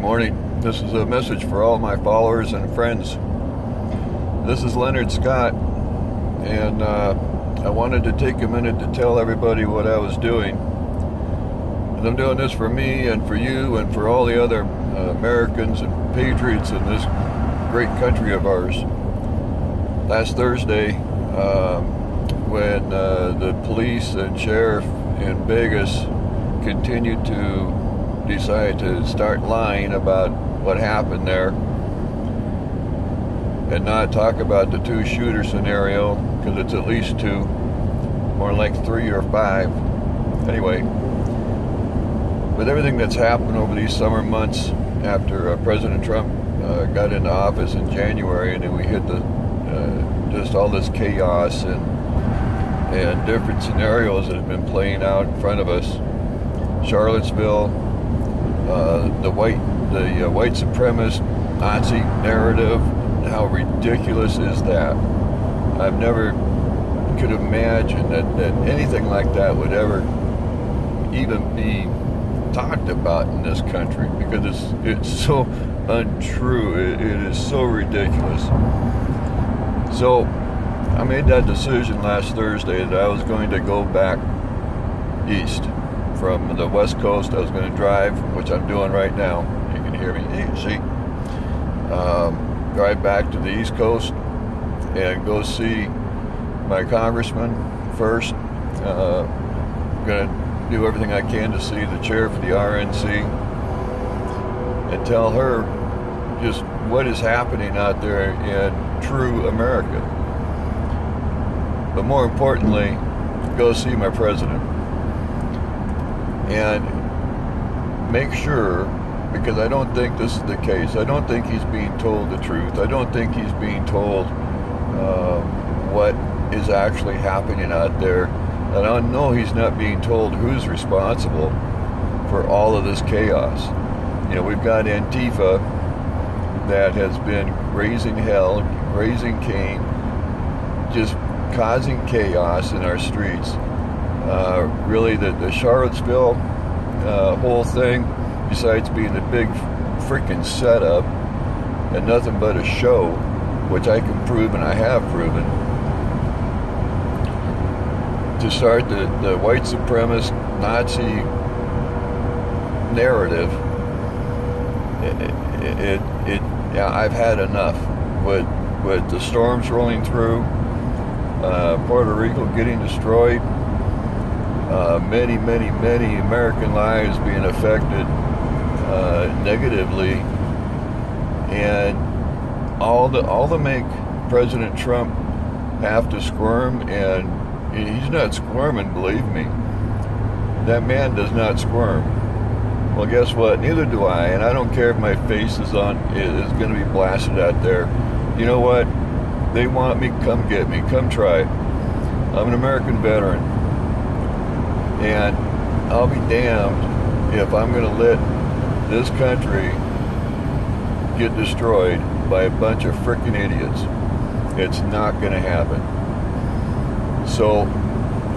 morning. This is a message for all my followers and friends. This is Leonard Scott, and I wanted to take a minute to tell everybody what I was doing. And I'm doing this for me and for you and for all the other Americans and patriots in this great country of ours. Last Thursday, when the police and sheriff in Vegas continued to decide to start lying about what happened there and not talk about the two-shooter scenario, because it's at least two, more like 3 or 5. Anyway, with everything that's happened over these summer months after President Trump got into office in January, and then we hit the just all this chaos and different scenarios that have been playing out in front of us. Charlottesville, the white supremacist Nazi narrative. How ridiculous is that? I've never could imagine that anything like that would ever even be talked about in this country, because it's so untrue. It is so ridiculous. So I made that decision last Thursday that I was going to go back east from the West Coast. I was going to drive, which I'm doing right now. You can hear me. You can see. Drive back to the East Coast and go see my congressman first. Going to do everything I can to see the chair for the RNC and tell her just what is happening out there in true America. But more importantly, go see my president and make sure, because I don't think this is the case. I don't think he's being told the truth. I don't think he's being told what is actually happening out there. And I know he's not being told who's responsible for all of this chaos. You know, we've got Antifa that has been raising hell, raising Cain, just causing chaos in our streets. Really, the Charlottesville whole thing, besides being a big freaking setup and nothing but a show, which I can prove and I have proven, to start the white supremacist Nazi narrative, yeah, I've had enough with the storms rolling through, Puerto Rico getting destroyed, many American lives being affected negatively, and all to make President Trump have to squirm. And he's not squirming, believe me. That man does not squirm. Well, guess what? Neither do I, and I don't care if my face is going to be blasted out there. You know what? They want me, come get me, come try. I'm an American veteran, and I'll be damned if I'm going to let this country get destroyed by a bunch of freaking idiots. It's not going to happen. So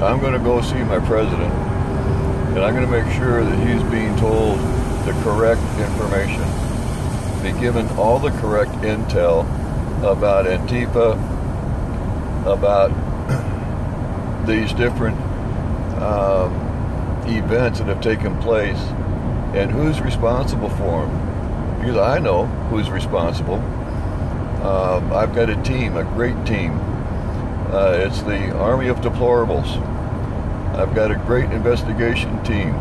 I'm going to go see my president, and I'm going to make sure that he's being told the correct information, be given all the correct intel about Antifa, about these different events that have taken place, and who's responsible for them. Because I know who's responsible. I've got a team, a great team. It's the Army of Deplorables. I've got a great investigation team.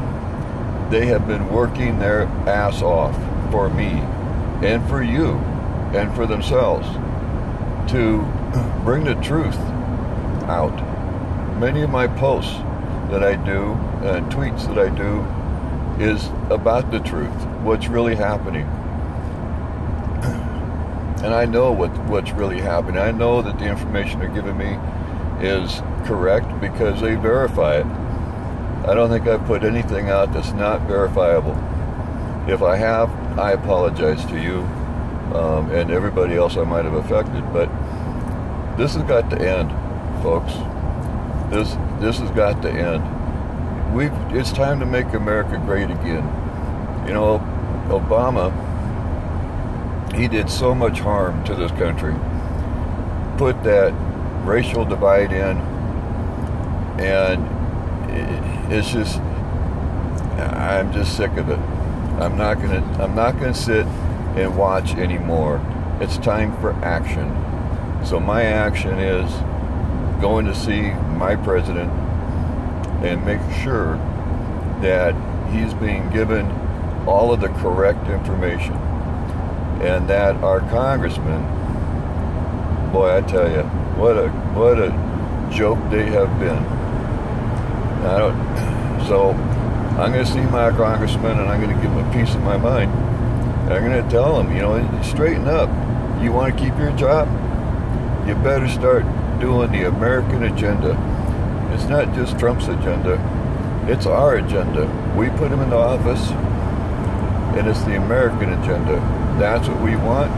They have been working their ass off for me and for you and for themselves to bring the truth out. Many of my posts that I do and tweets that I do is about the truth, what's really happening. And I know what's really happening. I know that the information they're giving me is correct because they verify it. I don't think I've put anything out that's not verifiable. If I have, I apologize to you and everybody else I might have affected. But this has got to end, folks. This has got to end. It's time to make America great again. You know, Obama he did so much harm to this country. Put that racial divide in, and it's just, I'm just sick of it. I'm not gonna sit and watch anymore. It's time for action. So my action is going to see my president and make sure that he's being given all of the correct information, and that our congressmen, boy, I tell you, what a joke they have been. So I'm going to see my congressman, and I'm going to give him a piece of my mind. And I'm going to tell him, straighten up. You want to keep your job? You better start doing the American agenda. It's not just Trump's agenda. It's our agenda. We put him into office, and it's the American agenda. That's what we want,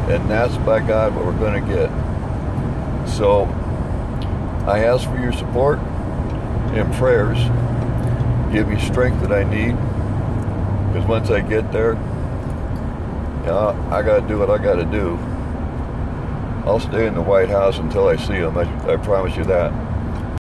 and that's, by God, what we're going to get. So I ask for your support and prayers. Give me strength that I need, because once I get there, I got to do what I got to do. I'll stay in the White House until I see him. I promise you that.